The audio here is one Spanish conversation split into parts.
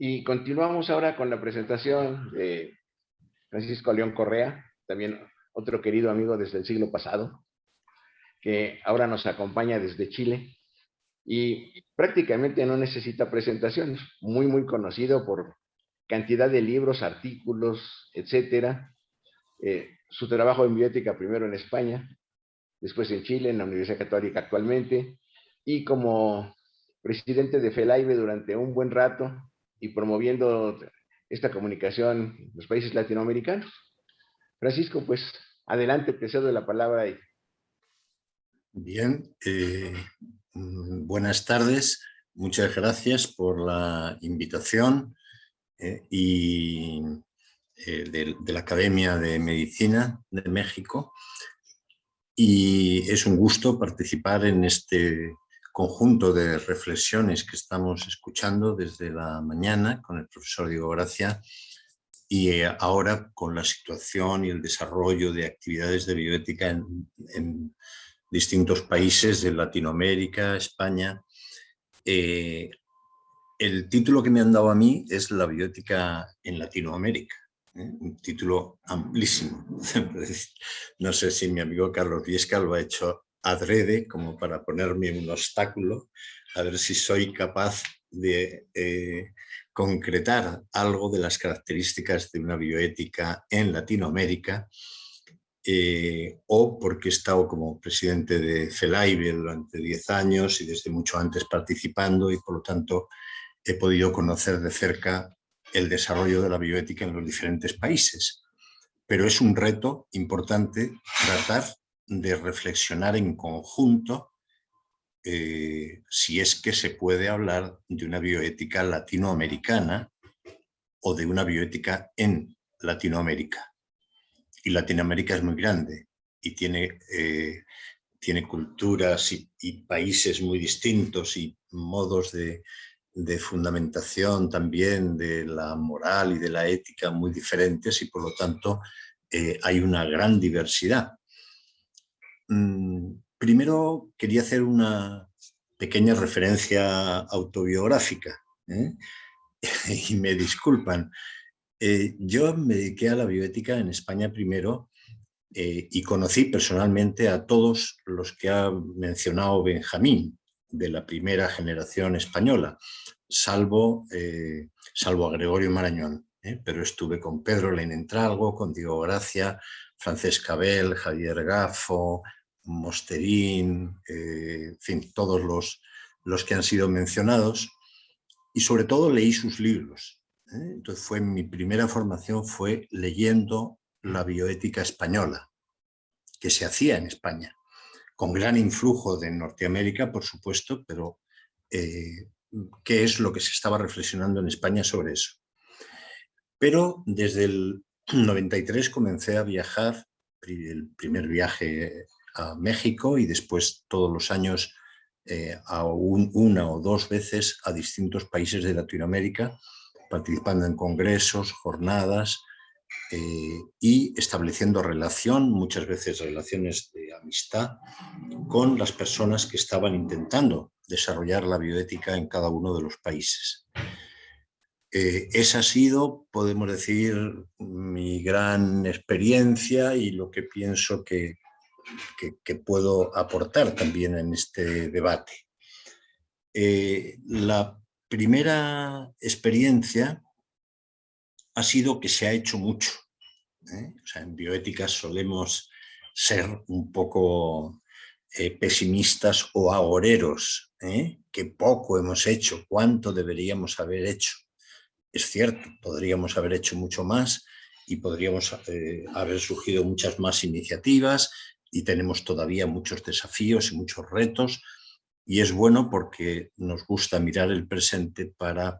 Y continuamos ahora con la presentación de Francisco León Correa, también otro querido amigo desde el siglo pasado, que ahora nos acompaña desde Chile y prácticamente no necesita presentaciones, muy conocido por cantidad de libros, artículos, etcétera. Su trabajo en bioética primero en España, después en Chile, en la Universidad Católica actualmente, y como presidente de FELAIBE durante un buen rato y promoviendo esta comunicación en los países latinoamericanos. Francisco, pues adelante, te cedo la palabra. Bien, buenas tardes, muchas gracias por la invitación de la Academia de Medicina de México, y es un gusto participar en este conjunto de reflexiones que estamos escuchando desde la mañana con el profesor Diego Gracia y ahora con la situación y el desarrollo de actividades de bioética en distintos países de Latinoamérica, España. El título que me han dado a mí es La bioética en Latinoamérica, un título amplísimo. No sé si mi amigo Carlos Viesca lo ha hecho adrede como para ponerme un obstáculo, a ver si soy capaz de concretar algo de las características de una bioética en Latinoamérica, o porque he estado como presidente de FELAIBE durante 10 años y desde mucho antes participando, y por lo tanto he podido conocer de cerca el desarrollo de la bioética en los diferentes países. Pero es un reto importante tratar de reflexionar en conjunto si es que se puede hablar de una bioética latinoamericana o de una bioética en Latinoamérica. Y Latinoamérica es muy grande y tiene culturas y países muy distintos y modos de fundamentación también de la moral y de la ética muy diferentes, y por lo tanto hay una gran diversidad. Primero quería hacer una pequeña referencia autobiográfica, y me disculpan. Yo me dediqué a la bioética en España primero, y conocí personalmente a todos los que ha mencionado Benjamín, de la primera generación española, salvo a Gregorio Marañón, pero estuve con Pedro Leinentralgo, con Diego Gracia, Francesca Bell, Javier Gafo, Mosterín, en fin, todos los que han sido mencionados, y sobre todo leí sus libros. Entonces mi primera formación fue leyendo la bioética española, que se hacía en España, con gran influjo de Norteamérica, por supuesto, pero qué es lo que se estaba reflexionando en España sobre eso. Pero desde el 93 comencé a viajar, el primer viaje a México y después todos los años una o dos veces a distintos países de Latinoamérica, participando en congresos, jornadas, y estableciendo relación, muchas veces relaciones de amistad, con las personas que estaban intentando desarrollar la bioética en cada uno de los países. Esa ha sido, podemos decir, mi gran experiencia y lo que pienso que puedo aportar también en este debate. La primera experiencia ha sido que se ha hecho mucho. O sea, en bioética solemos ser un poco pesimistas o agoreros, que poco hemos hecho, cuánto deberíamos haber hecho. Es cierto, podríamos haber hecho mucho más y podríamos haber surgido muchas más iniciativas, y tenemos todavía muchos desafíos y muchos retos, y es bueno porque nos gusta mirar el presente para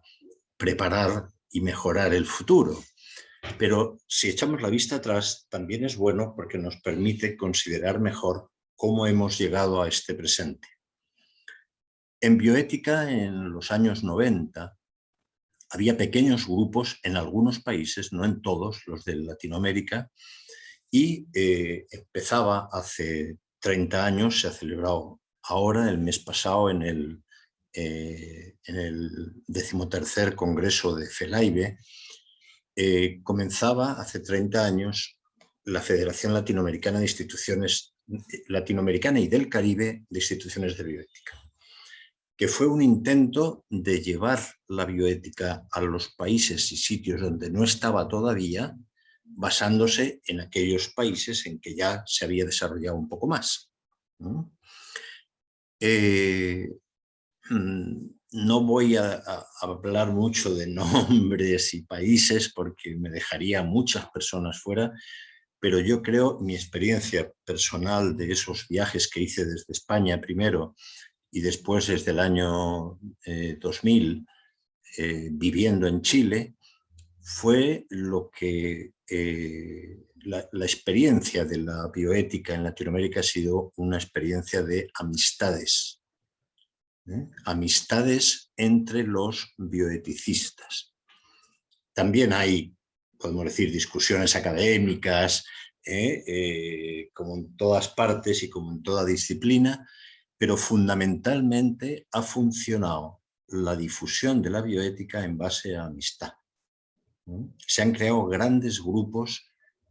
preparar y mejorar el futuro. Pero si echamos la vista atrás, también es bueno porque nos permite considerar mejor cómo hemos llegado a este presente. En bioética, en los años 90, había pequeños grupos en algunos países, no en todos, los de Latinoamérica, y empezaba hace 30 años, se ha celebrado ahora, el mes pasado, en el en el 13º Congreso de FELAIBE, comenzaba hace 30 años la Federación Latinoamericana de Instituciones Latinoamericana y del Caribe de Instituciones de Bioética, que fue un intento de llevar la bioética a los países y sitios donde no estaba todavía, basándose en aquellos países en que ya se había desarrollado un poco más. No voy a hablar mucho de nombres y países porque me dejaría muchas personas fuera, pero yo creo, mi experiencia personal de esos viajes que hice desde España primero y después desde el año 2000, viviendo en Chile, fue lo que la experiencia de la bioética en Latinoamérica ha sido una experiencia de amistades. Amistades entre los bioeticistas. También hay, podemos decir, discusiones académicas, como en todas partes y como en toda disciplina, pero fundamentalmente ha funcionado la difusión de la bioética en base a amistad. Se han creado grandes grupos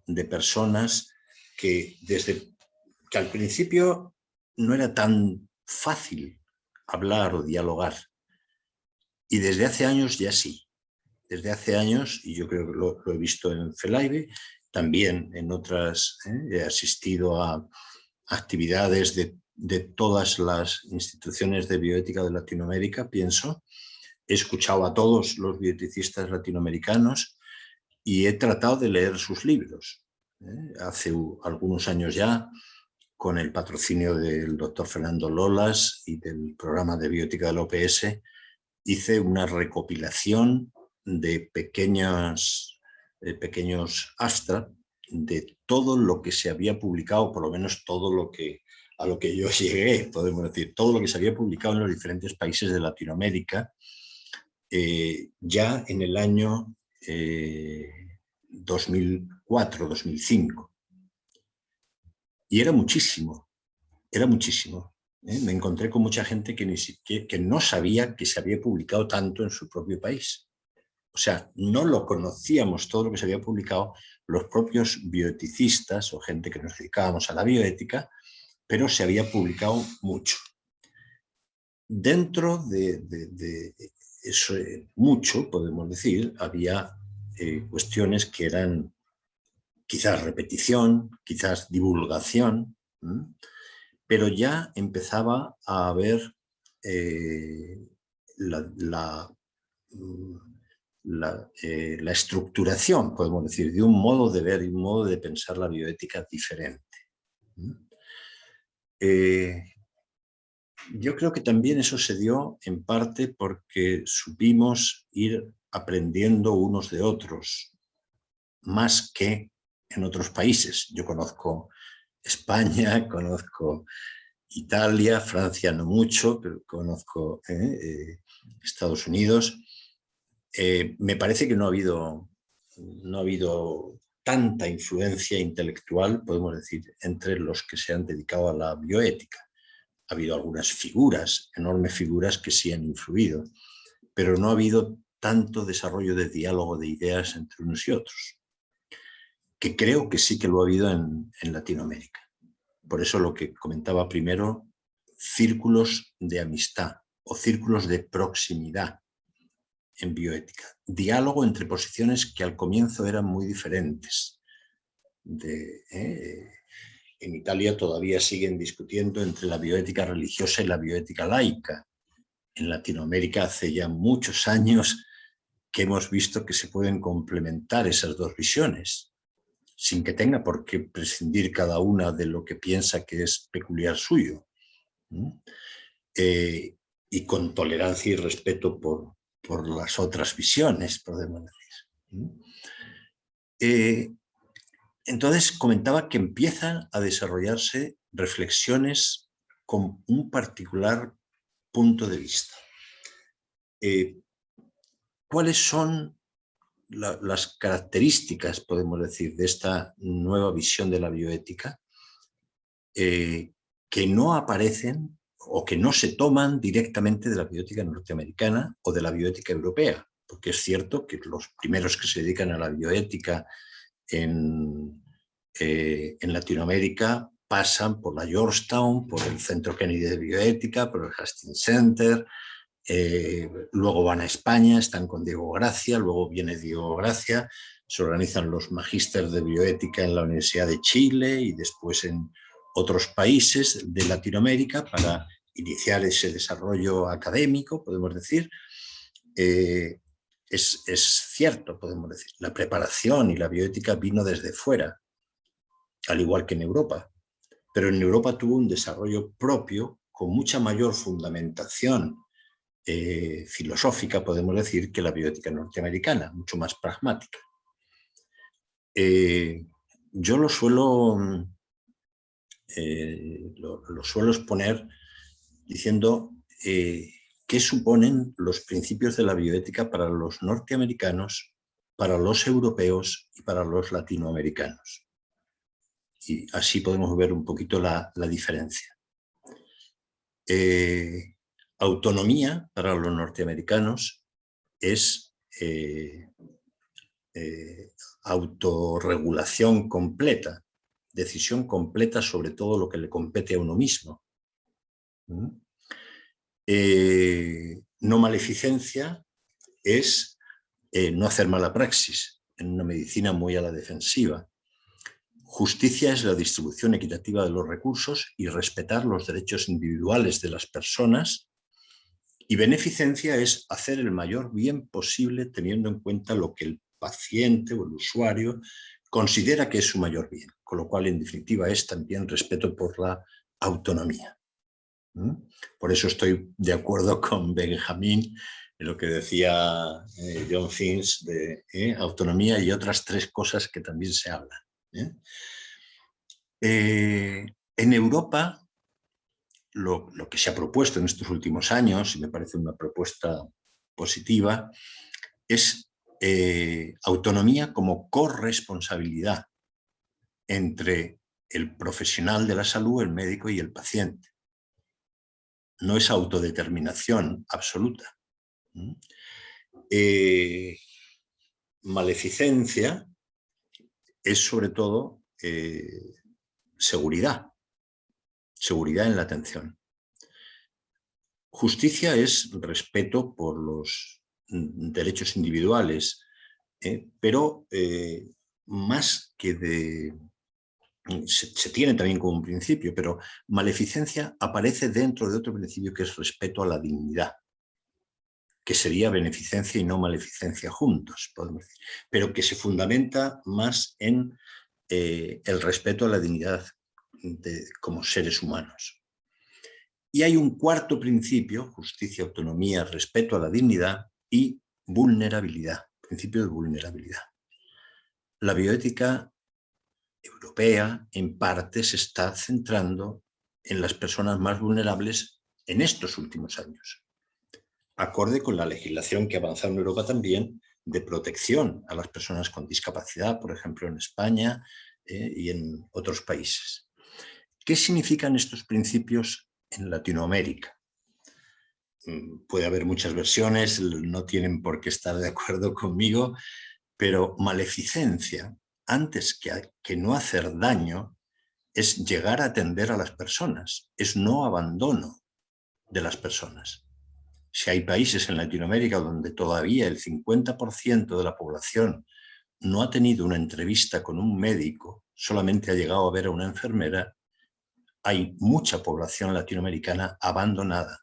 de personas que al principio no era tan fácil hablar o dialogar, y desde hace años ya sí. Desde hace años, y yo creo que lo he visto en FELAIBE, también en otras, he asistido a actividades de todas las instituciones de bioética de Latinoamérica, pienso. He escuchado a todos los bioeticistas latinoamericanos y he tratado de leer sus libros. Hace algunos años ya, con el patrocinio del doctor Fernando Lolas y del programa de bioética del OPS, hice una recopilación de pequeños abstracts de todo lo que se había publicado, por lo menos todo lo que a lo que yo llegué, podemos decir, todo lo que se había publicado en los diferentes países de Latinoamérica, ya en el año 2004-2005. Y era muchísimo, era muchísimo. Me encontré con mucha gente que no sabía que se había publicado tanto en su propio país. O sea, no lo conocíamos todo lo que se había publicado los propios bioeticistas o gente que nos dedicábamos a la bioética, pero se había publicado mucho. Dentro de eso mucho, podemos decir, había cuestiones que eran quizás repetición, quizás divulgación, pero ya empezaba a haber la estructuración, podemos decir, de un modo de ver y un modo de pensar la bioética diferente. Yo creo que también eso se dio en parte porque supimos ir aprendiendo unos de otros, más que en otros países. Yo conozco España, conozco Italia, Francia no mucho, pero conozco Estados Unidos. Me parece que no ha habido tanta influencia intelectual, podemos decir, entre los que se han dedicado a la bioética. Ha habido algunas figuras, enormes figuras, que sí han influido, pero no ha habido tanto desarrollo de diálogo de ideas entre unos y otros, que creo que sí que lo ha habido en Latinoamérica. Por eso lo que comentaba primero, círculos de amistad o círculos de proximidad en bioética. Diálogo entre posiciones que al comienzo eran muy diferentes. En Italia todavía siguen discutiendo entre la bioética religiosa y la bioética laica. En Latinoamérica hace ya muchos años que hemos visto que se pueden complementar esas dos visiones, sin que tenga por qué prescindir cada una de lo que piensa que es peculiar suyo. Y con tolerancia y respeto por las otras visiones, podemos decir. Entonces comentaba que empiezan a desarrollarse reflexiones con un particular punto de vista. ¿Cuáles son las características, podemos decir, de esta nueva visión de la bioética que no aparecen o que no se toman directamente de la bioética norteamericana o de la bioética europea, porque es cierto que los primeros que se dedican a la bioética en Latinoamérica pasan por la Georgetown, por el Centro Kennedy de Bioética, por el Hastings Center, luego van a España, están con Diego Gracia, luego viene Diego Gracia, se organizan los magísteres de bioética en la Universidad de Chile y después en otros países de Latinoamérica para iniciar ese desarrollo académico, podemos decir. Es cierto, podemos decir, la preparación y la bioética vino desde fuera, al igual que en Europa, pero en Europa tuvo un desarrollo propio con mucha mayor fundamentación filosófica, podemos decir, que la bioética norteamericana, mucho más pragmática. Yo lo suelo exponer diciendo qué suponen los principios de la bioética para los norteamericanos, para los europeos y para los latinoamericanos. Y así podemos ver un poquito la diferencia. Autonomía para los norteamericanos es autorregulación completa, decisión completa sobre todo lo que le compete a uno mismo. No maleficencia es no hacer mala praxis, en una medicina muy a la defensiva. Justicia es la distribución equitativa de los recursos y respetar los derechos individuales de las personas. Y beneficencia es hacer el mayor bien posible teniendo en cuenta lo que el paciente o el usuario considera que es su mayor bien, con lo cual en definitiva es también respeto por la autonomía. Por eso estoy de acuerdo con Benjamín en lo que decía John Finch de autonomía y otras tres cosas que también se hablan. En Europa, lo que se ha propuesto en estos últimos años, y me parece una propuesta positiva, es autonomía como corresponsabilidad entre el profesional de la salud, el médico y el paciente. No es autodeterminación absoluta. Maleficencia es sobre todo seguridad en la atención. Justicia es respeto por los derechos individuales, pero más que de... Se tiene también como un principio, pero maleficencia aparece dentro de otro principio que es respeto a la dignidad, que sería beneficencia y no maleficencia juntos, podemos decir, pero que se fundamenta más en el respeto a la dignidad como seres humanos. Y hay un cuarto principio, justicia, autonomía, respeto a la dignidad y vulnerabilidad, principio de vulnerabilidad. La bioética europea, en parte, se está centrando en las personas más vulnerables en estos últimos años, acorde con la legislación que ha avanzado en Europa también de protección a las personas con discapacidad, por ejemplo en España y en otros países. ¿Qué significan estos principios en Latinoamérica? Puede haber muchas versiones, no tienen por qué estar de acuerdo conmigo, pero maleficencia, antes que no hacer daño, es llegar a atender a las personas, es no abandono de las personas. Si hay países en Latinoamérica donde todavía el 50% de la población no ha tenido una entrevista con un médico, solamente ha llegado a ver a una enfermera, hay mucha población latinoamericana abandonada.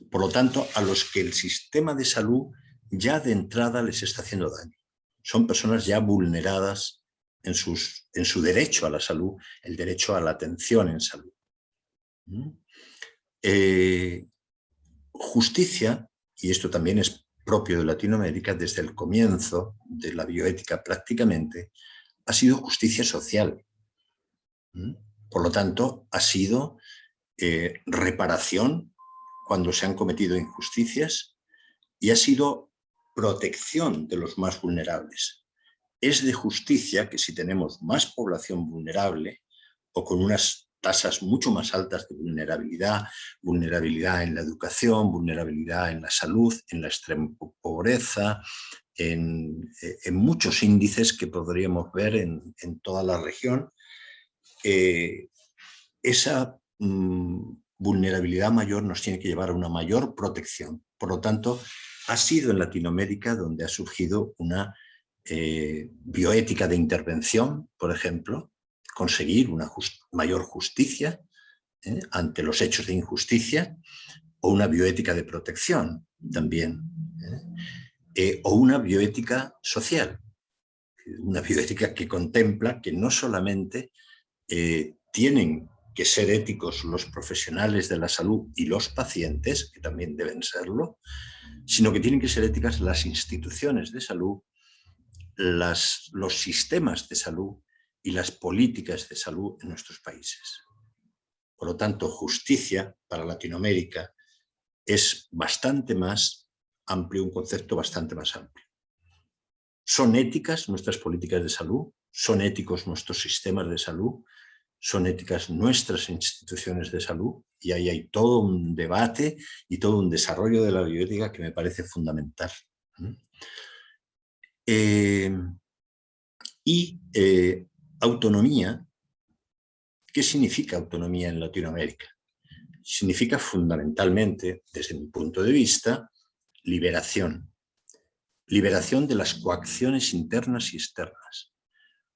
Por lo tanto, a los que el sistema de salud ya de entrada les está haciendo daño. Son personas ya vulneradas en su derecho a la salud, el derecho a la atención en salud. Justicia, y esto también es propio de Latinoamérica, desde el comienzo de la bioética prácticamente, ha sido justicia social. Por lo tanto, ha sido reparación cuando se han cometido injusticias y ha sido protección de los más vulnerables. Es de justicia que si tenemos más población vulnerable o con unas tasas mucho más altas de vulnerabilidad, vulnerabilidad en la educación, vulnerabilidad en la salud, en la extrema pobreza, en muchos índices que podríamos ver en toda la región. Esa vulnerabilidad mayor nos tiene que llevar a una mayor protección. Por lo tanto, ha sido en Latinoamérica donde ha surgido una bioética de intervención, por ejemplo, conseguir una mayor justicia ante los hechos de injusticia, o una bioética de protección también, o una bioética social, una bioética que contempla que no solamente tienen que ser éticos los profesionales de la salud y los pacientes, que también deben serlo, sino que tienen que ser éticas las instituciones de salud, los sistemas de salud y las políticas de salud en nuestros países. Por lo tanto, justicia para Latinoamérica es bastante más amplio, un concepto bastante más amplio. ¿Son éticas nuestras políticas de salud? ¿Son éticos nuestros sistemas de salud? ¿Son éticas nuestras instituciones de salud? Y ahí hay todo un debate y todo un desarrollo de la bioética que me parece fundamental. Autonomía. ¿Qué significa autonomía en Latinoamérica? Significa fundamentalmente, desde mi punto de vista, liberación. Liberación de las coacciones internas y externas.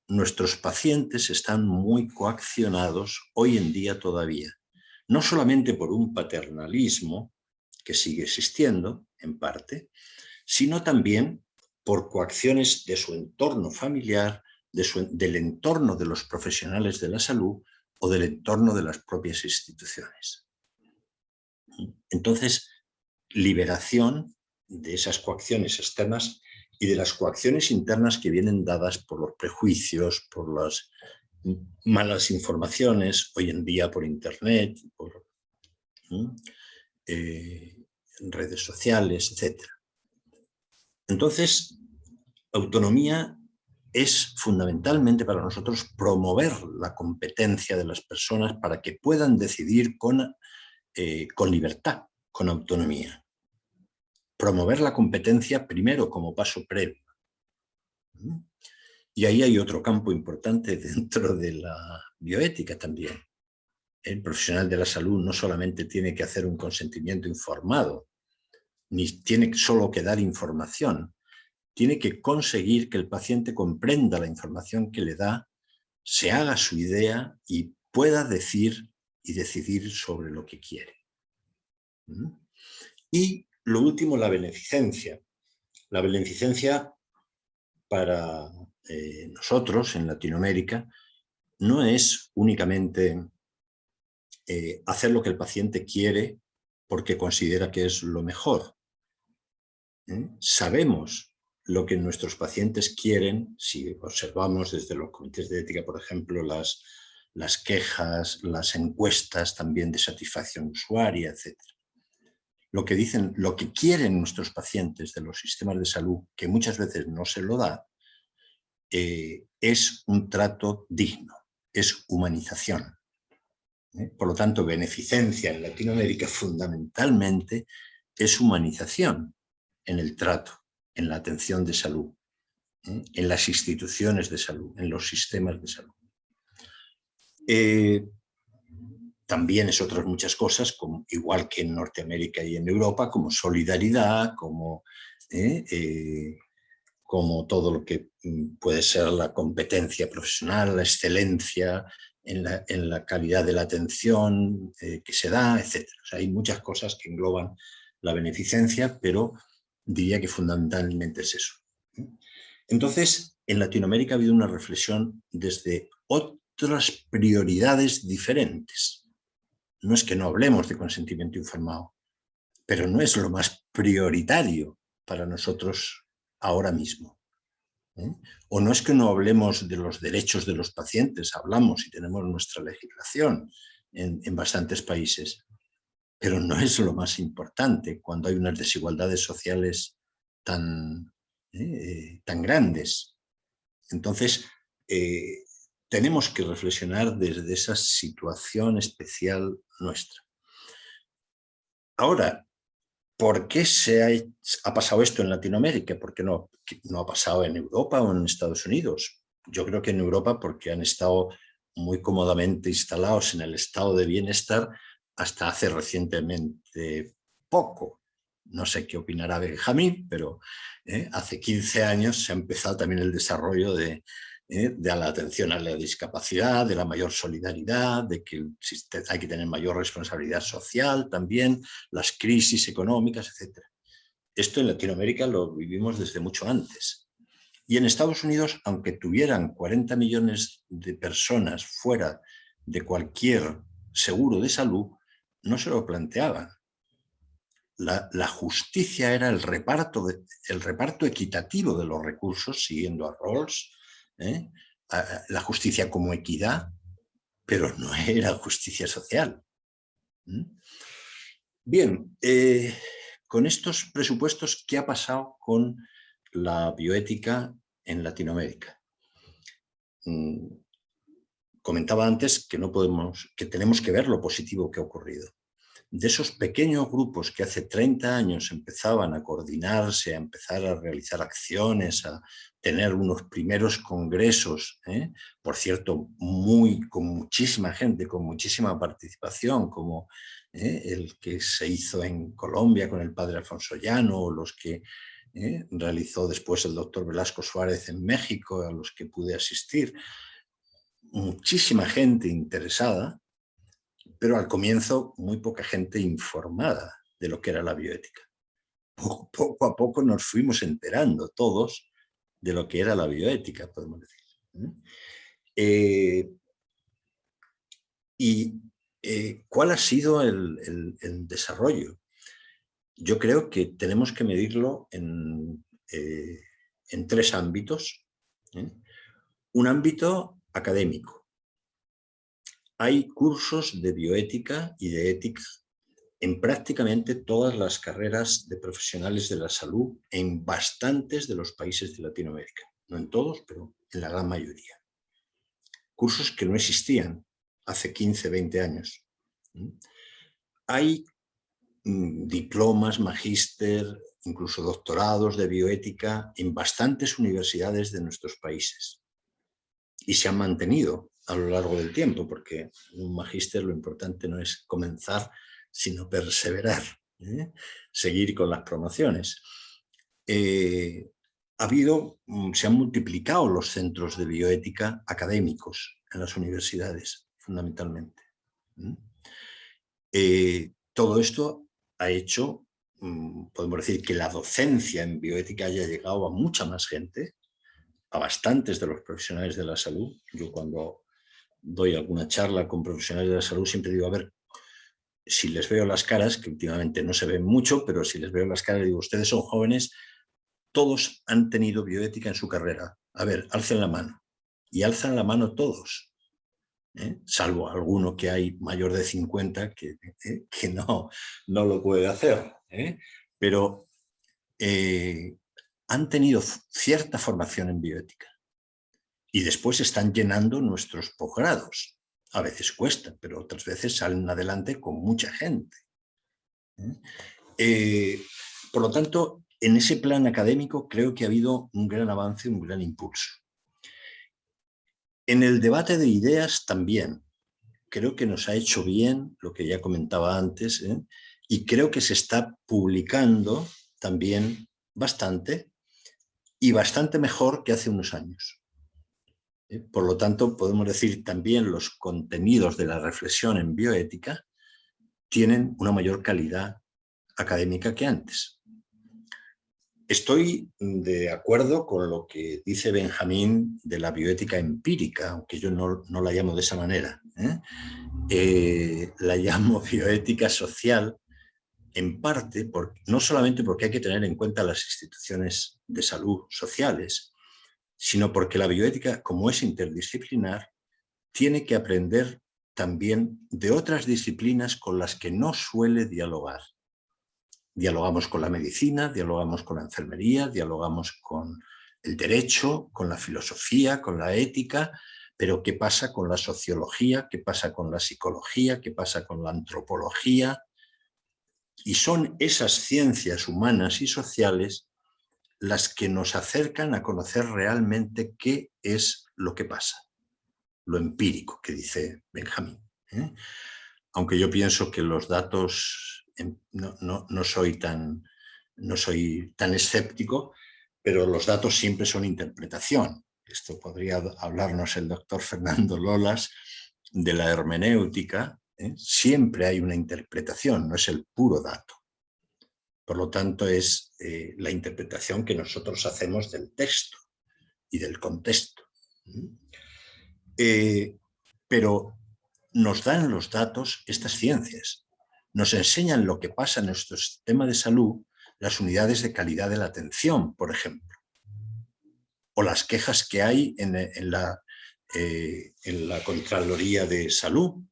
Nuestros pacientes están muy coaccionados hoy en día todavía, no solamente por un paternalismo que sigue existiendo, en parte, sino también por coacciones de su entorno familiar, del entorno de los profesionales de la salud o del entorno de las propias instituciones. Entonces, liberación de esas coacciones externas y de las coacciones internas que vienen dadas por los prejuicios, por las malas informaciones, hoy en día por internet, por redes sociales, etc. Entonces, autonomía es fundamentalmente para nosotros promover la competencia de las personas para que puedan decidir con libertad, con autonomía. Promover la competencia primero como paso previo. Y ahí hay otro campo importante dentro de la bioética también. El profesional de la salud no solamente tiene que hacer un consentimiento informado, ni tiene solo que dar información, tiene que conseguir que el paciente comprenda la información que le da, se haga su idea y pueda decir y decidir sobre lo que quiere. Y lo último, la beneficencia. La beneficencia para nosotros en Latinoamérica no es únicamente hacer lo que el paciente quiere porque considera que es lo mejor. Sabemos lo que nuestros pacientes quieren, si observamos desde los comités de ética, por ejemplo, las quejas, las encuestas también de satisfacción usuaria, etc. Lo que dicen, lo que quieren nuestros pacientes de los sistemas de salud, que muchas veces no se lo da, es un trato digno, es humanización. Por lo tanto, beneficencia en Latinoamérica fundamentalmente es humanización en el trato, en la atención de salud, en las instituciones de salud, en los sistemas de salud. También es otras muchas cosas, como, igual que en Norteamérica y en Europa, como solidaridad, como todo lo que puede ser la competencia profesional, la excelencia en la calidad de la atención que se da, etc. O sea, hay muchas cosas que engloban la beneficencia, pero diría que fundamentalmente es eso. Entonces, en Latinoamérica ha habido una reflexión desde otras prioridades diferentes. No es que no hablemos de consentimiento informado, pero no es lo más prioritario para nosotros ahora mismo. O no es que no hablemos de los derechos de los pacientes, hablamos y tenemos nuestra legislación en bastantes países, pero no es lo más importante cuando hay unas desigualdades sociales tan grandes. Entonces, tenemos que reflexionar desde esa situación especial nuestra. Ahora, ¿por qué ha pasado esto en Latinoamérica? ¿Por qué no ha pasado en Europa o en Estados Unidos? Yo creo que en Europa porque han estado muy cómodamente instalados en el estado de bienestar hasta hace recientemente poco. No sé qué opinará Benjamín, pero hace 15 años se ha empezado también el desarrollo de la atención a la discapacidad, de la mayor solidaridad, de que hay que tener mayor responsabilidad social también, las crisis económicas, etc. Esto en Latinoamérica lo vivimos desde mucho antes. Y en Estados Unidos, aunque tuvieran 40 millones de personas fuera de cualquier seguro de salud, no se lo planteaban. La justicia era el reparto equitativo de los recursos, siguiendo a Rawls, la justicia como equidad, pero no era justicia social. Bien, con estos presupuestos, ¿qué ha pasado con la bioética en Latinoamérica? Comentaba antes que tenemos que ver lo positivo que ha ocurrido. De esos pequeños grupos que hace 30 años empezaban a coordinarse, a empezar a realizar acciones, a tener unos primeros congresos, por cierto, con muchísima gente, con muchísima participación, como el que se hizo en Colombia con el padre Alfonso Llano, o los que realizó después el doctor Velasco Suárez en México, a los que pude asistir. Muchísima gente interesada, pero al comienzo muy poca gente informada de lo que era la bioética. Poco a poco nos fuimos enterando todos de lo que era la bioética, podemos decir. ¿Cuál ha sido el desarrollo? Yo creo que tenemos que medirlo en 3 ámbitos. Un ámbito académico. Hay cursos de bioética y de ética en prácticamente todas las carreras de profesionales de la salud en bastantes de los países de Latinoamérica. No en todos, pero en la gran mayoría. Cursos que no existían hace 15, 20 años. Hay diplomas, magíster, incluso doctorados de bioética en bastantes universidades de nuestros países. Y se han mantenido a lo largo del tiempo, porque en un magíster lo importante no es comenzar, sino perseverar, seguir con las promociones. Se han multiplicado los centros de bioética académicos en las universidades, fundamentalmente. Todo esto ha hecho, podemos decir, que la docencia en bioética haya llegado a mucha más gente, a bastantes de los profesionales de la salud. Yo cuando doy alguna charla con profesionales de la salud siempre digo, a ver, si les veo las caras, que últimamente no se ven mucho, pero si les veo las caras, digo, ustedes son jóvenes, todos han tenido bioética en su carrera. A ver, alcen la mano. Y alzan la mano todos, salvo alguno que hay mayor de 50 que no lo puede hacer. Pero han tenido cierta formación en bioética y después están llenando nuestros posgrados. A veces cuesta, pero otras veces salen adelante con mucha gente. Por lo tanto, en ese plan académico creo que ha habido un gran avance, un gran impulso. En el debate de ideas también. Creo que nos ha hecho bien lo que ya comentaba antes, y creo que se está publicando también bastante y bastante mejor que hace unos años. Por lo tanto, podemos decir también los contenidos de la reflexión en bioética tienen una mayor calidad académica que antes. Estoy de acuerdo con lo que dice Benjamín de la bioética empírica, aunque yo no la llamo de esa manera. La llamo bioética social, en parte, no solamente porque hay que tener en cuenta las instituciones de salud sociales, sino porque la bioética, como es interdisciplinar, tiene que aprender también de otras disciplinas con las que no suele dialogar. Dialogamos con la medicina, dialogamos con la enfermería, dialogamos con el derecho, con la filosofía, con la ética, pero ¿qué pasa con la sociología? ¿Qué pasa con la psicología? ¿Qué pasa con la antropología? Y son esas ciencias humanas y sociales las que nos acercan a conocer realmente qué es lo que pasa, lo empírico que dice Benjamín. Aunque yo pienso que los datos, no soy tan escéptico, pero los datos siempre son interpretación. Esto podría hablarnos el doctor Fernando Lolas de la hermenéutica. Siempre hay una interpretación, no es el puro dato. Por lo tanto, es la interpretación que nosotros hacemos del texto y del contexto. Pero nos dan los datos estas ciencias. Nos enseñan lo que pasa en nuestro sistema de salud, las unidades de calidad de la atención, por ejemplo, o las quejas que hay en la Contraloría de Salud,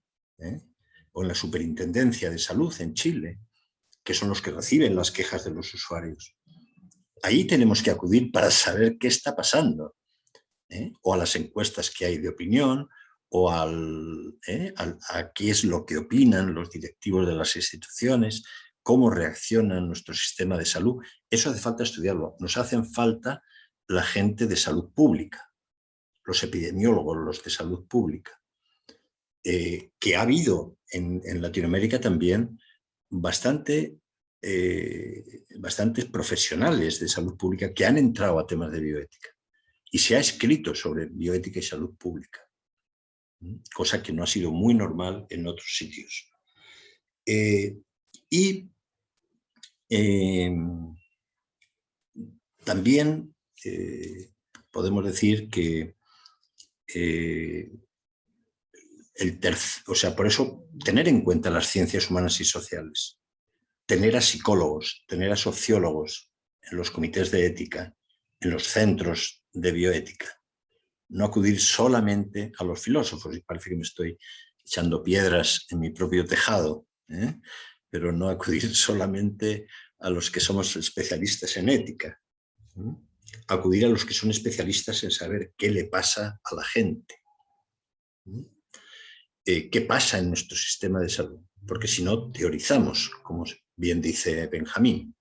o en la Superintendencia de Salud en Chile, que son los que reciben las quejas de los usuarios. Ahí tenemos que acudir para saber qué está pasando, o a las encuestas que hay de opinión, o a qué es lo que opinan los directivos de las instituciones, cómo reacciona nuestro sistema de salud. Eso hace falta estudiarlo. Nos hacen falta la gente de salud pública, los epidemiólogos, los de salud pública, que ha habido en Latinoamérica también bastantes profesionales de salud pública que han entrado a temas de bioética. Y se ha escrito sobre bioética y salud pública, cosa que no ha sido muy normal en otros sitios. También podemos decir que por eso tener en cuenta las ciencias humanas y sociales, tener a psicólogos, tener a sociólogos en los comités de ética, en los centros de bioética, no acudir solamente a los filósofos, y parece que me estoy echando piedras en mi propio tejado, pero no acudir solamente a los que somos especialistas en ética, acudir a los que son especialistas en saber qué le pasa a la gente, qué pasa en nuestro sistema de salud, porque si no teorizamos, como bien dice Benjamín,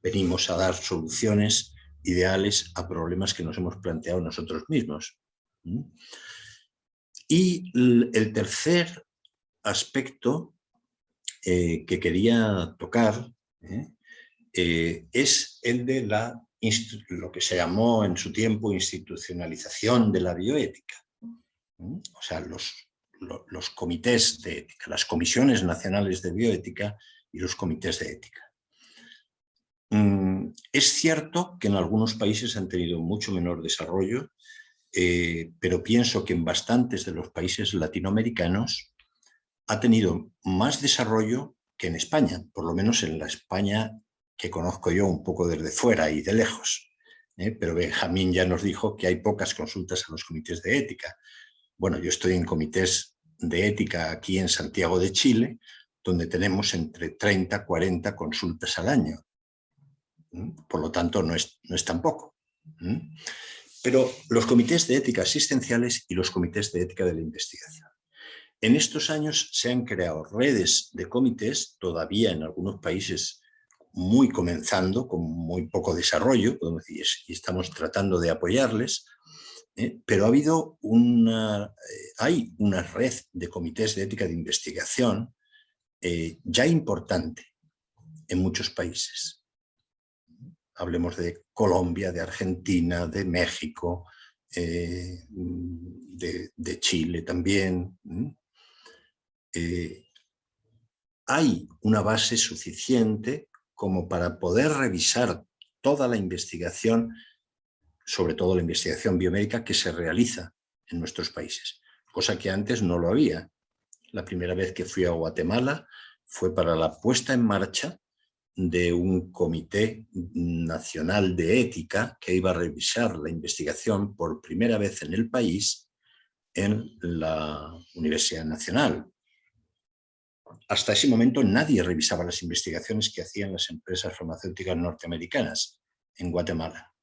venimos a dar soluciones ideales a problemas que nos hemos planteado nosotros mismos. Y el tercer aspecto que quería tocar es el de lo que se llamó en su tiempo institucionalización de la bioética. O sea, los comités de ética, las comisiones nacionales de bioética y los comités de ética. Es cierto que en algunos países han tenido mucho menor desarrollo, pero pienso que en bastantes de los países latinoamericanos ha tenido más desarrollo que en España, por lo menos en la España que conozco yo un poco desde fuera y de lejos. Pero Benjamín ya nos dijo que hay pocas consultas a los comités de ética. Bueno, yo estoy en comités de ética aquí en Santiago de Chile, donde tenemos entre 30 y 40 consultas al año. Por lo tanto, no es tan poco. Pero los comités de ética asistenciales y los comités de ética de la investigación. En estos años se han creado redes de comités, todavía en algunos países muy comenzando, con muy poco desarrollo, podemos decir, y estamos tratando de apoyarles, pero hay una red de comités de ética de investigación ya importante en muchos países. Hablemos de Colombia, de Argentina, de México, de Chile también. Hay una base suficiente como para poder revisar toda la investigación, sobre todo la investigación biomédica que se realiza en nuestros países, cosa que antes no lo había. La primera vez que fui a Guatemala fue para la puesta en marcha de un comité nacional de ética que iba a revisar la investigación por primera vez en el país en la Universidad Nacional. Hasta ese momento nadie revisaba las investigaciones que hacían las empresas farmacéuticas norteamericanas en Guatemala.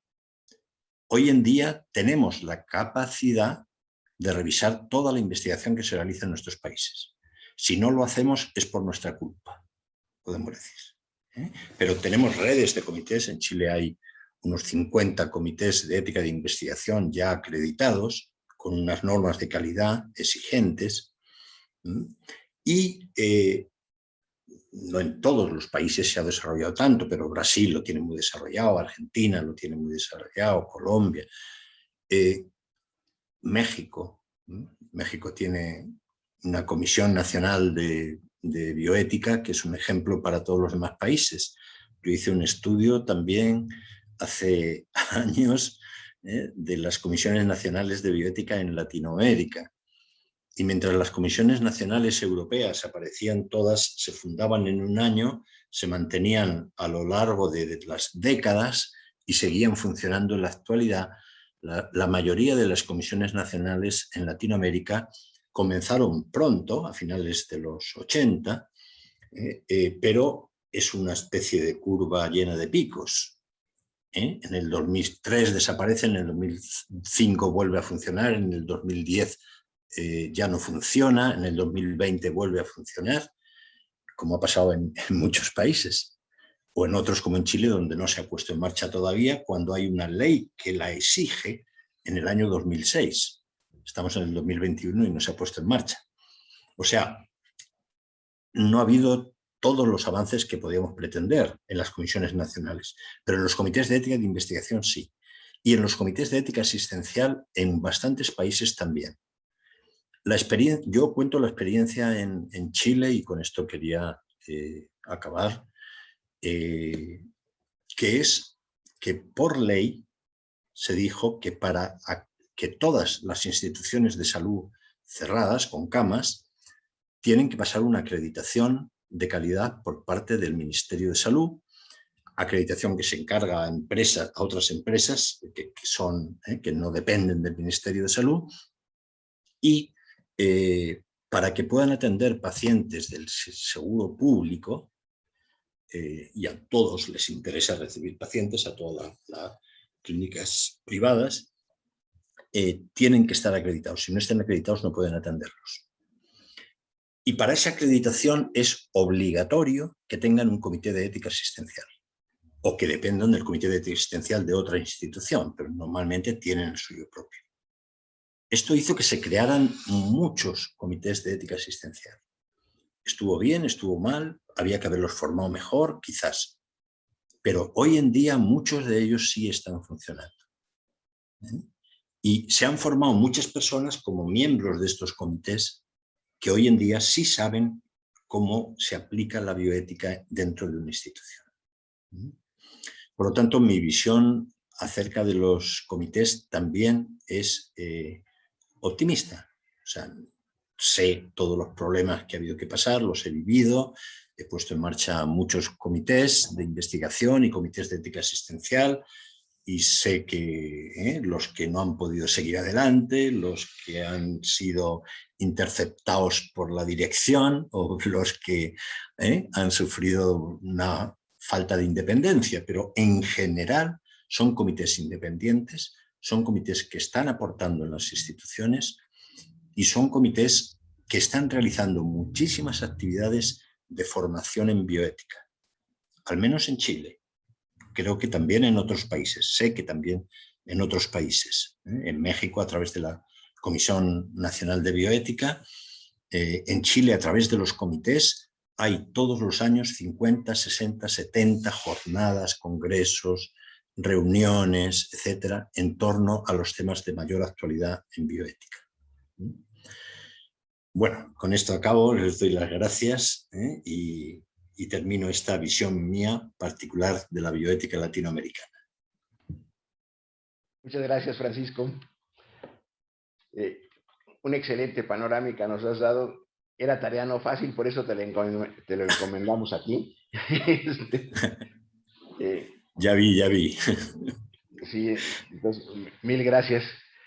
Hoy en día tenemos la capacidad de revisar toda la investigación que se realiza en nuestros países. Si no lo hacemos es por nuestra culpa, podemos decir. Pero tenemos redes de comités. En Chile hay unos 50 comités de ética de investigación ya acreditados, con unas normas de calidad exigentes. Y no en todos los países se ha desarrollado tanto, pero Brasil lo tiene muy desarrollado, Argentina lo tiene muy desarrollado, Colombia, México. México tiene una Comisión Nacional de Bioética, que es un ejemplo para todos los demás países. Yo hice un estudio también hace años de las comisiones nacionales de bioética en Latinoamérica. Y mientras las comisiones nacionales europeas aparecían todas, se fundaban en un año, se mantenían a lo largo de las décadas y seguían funcionando en la actualidad, la mayoría de las comisiones nacionales en Latinoamérica comenzaron pronto, a finales de los 80, pero es una especie de curva llena de picos. En el 2003 desaparece, en el 2005 vuelve a funcionar, en el 2010 ya no funciona, en el 2020 vuelve a funcionar, como ha pasado en muchos países, o en otros como en Chile, donde no se ha puesto en marcha todavía, cuando hay una ley que la exige en el año 2006. Estamos en el 2021 y no se ha puesto en marcha. O sea, no ha habido todos los avances que podíamos pretender en las comisiones nacionales, pero en los comités de ética de investigación sí. Y en los comités de ética asistencial en bastantes países también. Yo cuento la experiencia en Chile, y con esto quería acabar, que es que por ley se dijo que para que todas las instituciones de salud cerradas, con camas, tienen que pasar una acreditación de calidad por parte del Ministerio de Salud, acreditación que se encarga a otras empresas que no dependen del Ministerio de Salud, y para que puedan atender pacientes del seguro público, y a todos les interesa recibir pacientes, a todas las clínicas privadas, tienen que estar acreditados. Si no están acreditados no pueden atenderlos. Y para esa acreditación es obligatorio que tengan un comité de ética asistencial, o que dependan del comité de ética asistencial de otra institución, pero normalmente tienen el suyo propio. Esto hizo que se crearan muchos comités de ética asistencial. Estuvo bien, estuvo mal, había que haberlos formado mejor, quizás. Pero hoy en día muchos de ellos sí están funcionando. Y se han formado muchas personas como miembros de estos comités que hoy en día sí saben cómo se aplica la bioética dentro de una institución. Por lo tanto, mi visión acerca de los comités también es optimista. O sea, sé todos los problemas que ha habido que pasar, los he vivido, he puesto en marcha muchos comités de investigación y comités de ética asistencial, y sé que los que no han podido seguir adelante, los que han sido interceptados por la dirección, o los que han sufrido una falta de independencia, pero en general son comités independientes, son comités que están aportando en las instituciones y son comités que están realizando muchísimas actividades de formación en bioética, al menos en Chile. Creo que también en otros países, sé que también en otros países, en México a través de la Comisión Nacional de Bioética, en Chile a través de los comités hay todos los años 50, 60, 70 jornadas, congresos, reuniones, etcétera, en torno a los temas de mayor actualidad en bioética. Bueno, con esto acabo, les doy las gracias y termino esta visión mía particular de la bioética latinoamericana. Muchas gracias, Francisco. Una excelente panorámica nos has dado. Era tarea no fácil, por eso te lo encomendamos aquí. Ya vi. Sí, entonces, mil gracias.